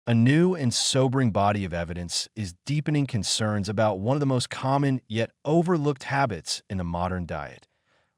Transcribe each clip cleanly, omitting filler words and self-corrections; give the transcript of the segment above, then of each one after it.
A new and sobering body of evidence is deepening concerns about one of the most common yet overlooked habits in the modern diet: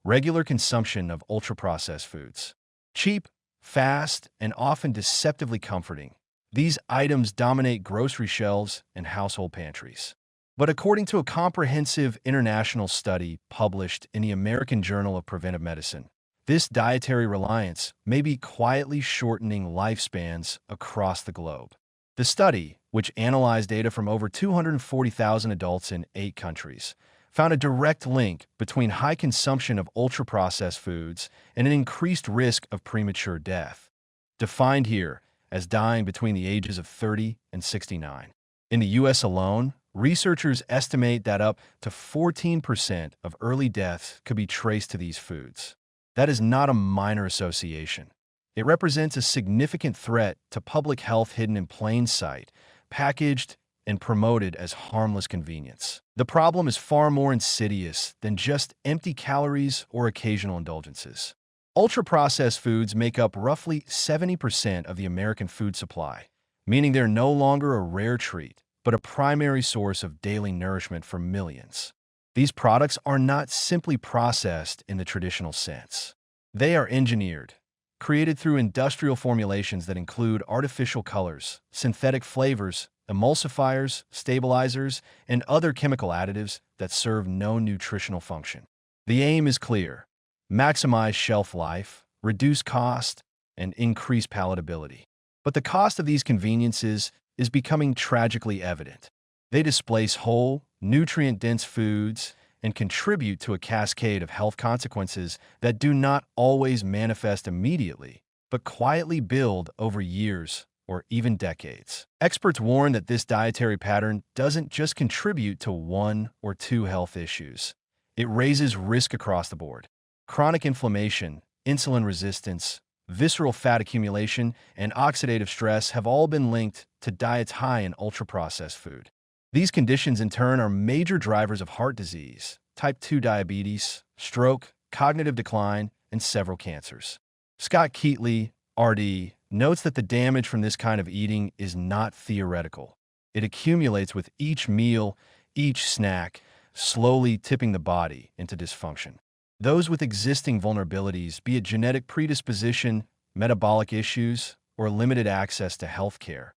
regular consumption of ultra-processed foods. Cheap, fast, and often deceptively comforting, these items dominate grocery shelves and household pantries. But according to a comprehensive international study published in the American Journal of Preventive Medicine, this dietary reliance may be quietly shortening lifespans across the globe. The study, which analyzed data from over 240,000 adults in 8 countries, found a direct link between high consumption of ultra-processed foods and an increased risk of premature death, defined here as dying between the ages of 30 and 69. In the U.S. alone, researchers estimate that up to 14% of early deaths could be traced to these foods. That is not a minor association. It represents a significant threat to public health hidden in plain sight, packaged and promoted as harmless convenience. The problem is far more insidious than just empty calories or occasional indulgences. Ultra-processed foods make up roughly 70% of the American food supply, meaning they're no longer a rare treat, but a primary source of daily nourishment for millions. These products are not simply processed in the traditional sense. They are engineered, created through industrial formulations that include artificial colors, synthetic flavors, emulsifiers, stabilizers, and other chemical additives that serve no nutritional function. The aim is clear: maximize shelf life, reduce cost, and increase palatability. But the cost of these conveniences is becoming tragically evident. They displace whole, nutrient-dense foods and contribute to a cascade of health consequences that do not always manifest immediately, but quietly build over years or even decades. Experts warn that this dietary pattern doesn't just contribute to one or two health issues. It raises risk across the board. Chronic inflammation, insulin resistance, visceral fat accumulation, and oxidative stress have all been linked to diets high in ultra-processed food. These conditions, in turn, are major drivers of heart disease, type 2 diabetes, stroke, cognitive decline, and several cancers. Scott Keatley, RD, notes that the damage from this kind of eating is not theoretical. It accumulates with each meal, each snack, slowly tipping the body into dysfunction. Those with existing vulnerabilities, be it genetic predisposition, metabolic issues, or limited access to health care,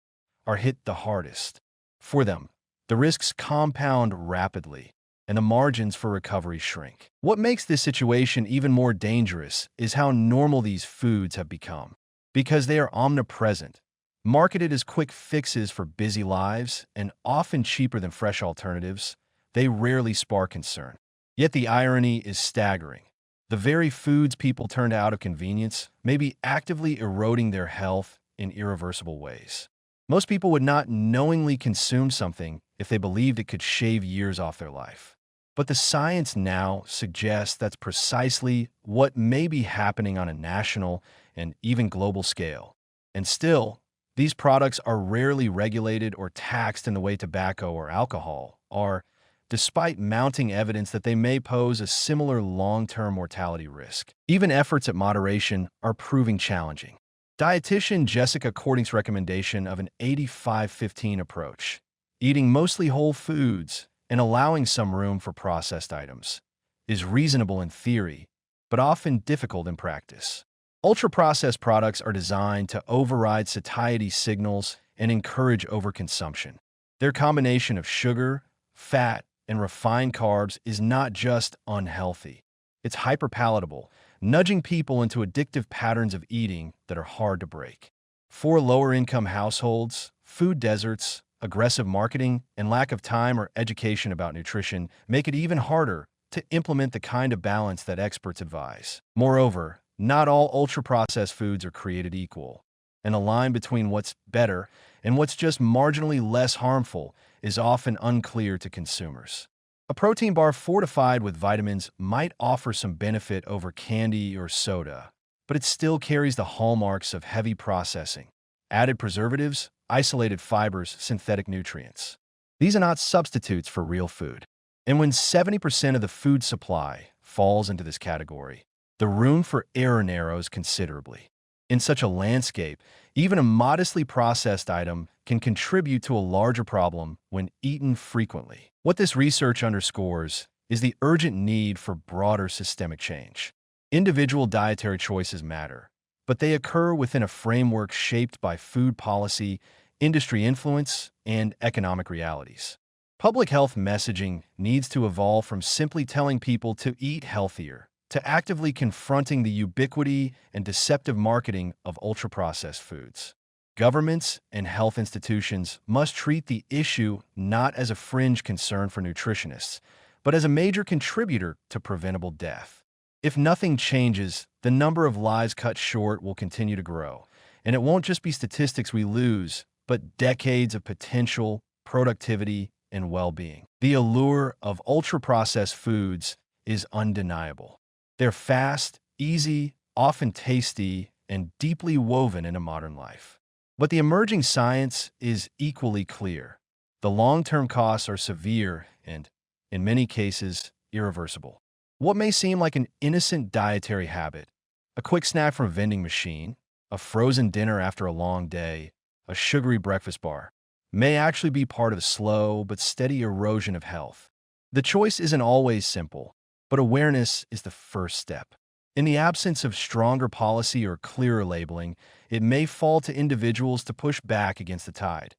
are hit the hardest. For them, the risks compound rapidly, and the margins for recovery shrink. What makes this situation even more dangerous is how normal these foods have become. Because they are omnipresent, marketed as quick fixes for busy lives, and often cheaper than fresh alternatives, they rarely spark concern. Yet the irony is staggering. The very foods people turn to out of convenience may be actively eroding their health in irreversible ways. Most people would not knowingly consume something if they believed it could shave years off their life. But the science now suggests that's precisely what may be happening on a national and even global scale. And still, these products are rarely regulated or taxed in the way tobacco or alcohol are, despite mounting evidence that they may pose a similar long-term mortality risk. Even efforts at moderation are proving challenging. Dietitian Jessica Cording's recommendation of an 85-15 approach, eating mostly whole foods and allowing some room for processed items, is reasonable in theory, but often difficult in practice. Ultra-processed products are designed to override satiety signals and encourage overconsumption. Their combination of sugar, fat, and refined carbs is not just unhealthy. It's hyperpalatable, nudging people into addictive patterns of eating that are hard to break. For lower-income households, food deserts, aggressive marketing, and lack of time or education about nutrition make it even harder to implement the kind of balance that experts advise. Moreover, not all ultra-processed foods are created equal, and the line between what's better and what's just marginally less harmful is often unclear to consumers. A protein bar fortified with vitamins might offer some benefit over candy or soda, but it still carries the hallmarks of heavy processing, added preservatives, isolated fibers, synthetic nutrients. These are not substitutes for real food. And when 70% of the food supply falls into this category, the room for error narrows considerably. In such a landscape, even a modestly processed item can contribute to a larger problem when eaten frequently. What this research underscores is the urgent need for broader systemic change. Individual dietary choices matter, but they occur within a framework shaped by food policy, industry influence, and economic realities. Public health messaging needs to evolve from simply telling people to eat healthier to actively confronting the ubiquity and deceptive marketing of ultra-processed foods. Governments and health institutions must treat the issue not as a fringe concern for nutritionists, but as a major contributor to preventable death. If nothing changes, the number of lives cut short will continue to grow, and it won't just be statistics we lose, but decades of potential, productivity, and well-being. The allure of ultra-processed foods is undeniable. They're fast, easy, often tasty, and deeply woven into modern life. But the emerging science is equally clear. The long-term costs are severe and, in many cases, irreversible. What may seem like an innocent dietary habit, a quick snack from a vending machine, a frozen dinner after a long day, a sugary breakfast bar, may actually be part of a slow but steady erosion of health. The choice isn't always simple, but awareness is the first step. In the absence of stronger policy or clearer labeling, it may fall to individuals to push back against the tide.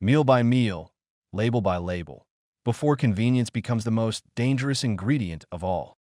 Meal by meal, label by label, before convenience becomes the most dangerous ingredient of all.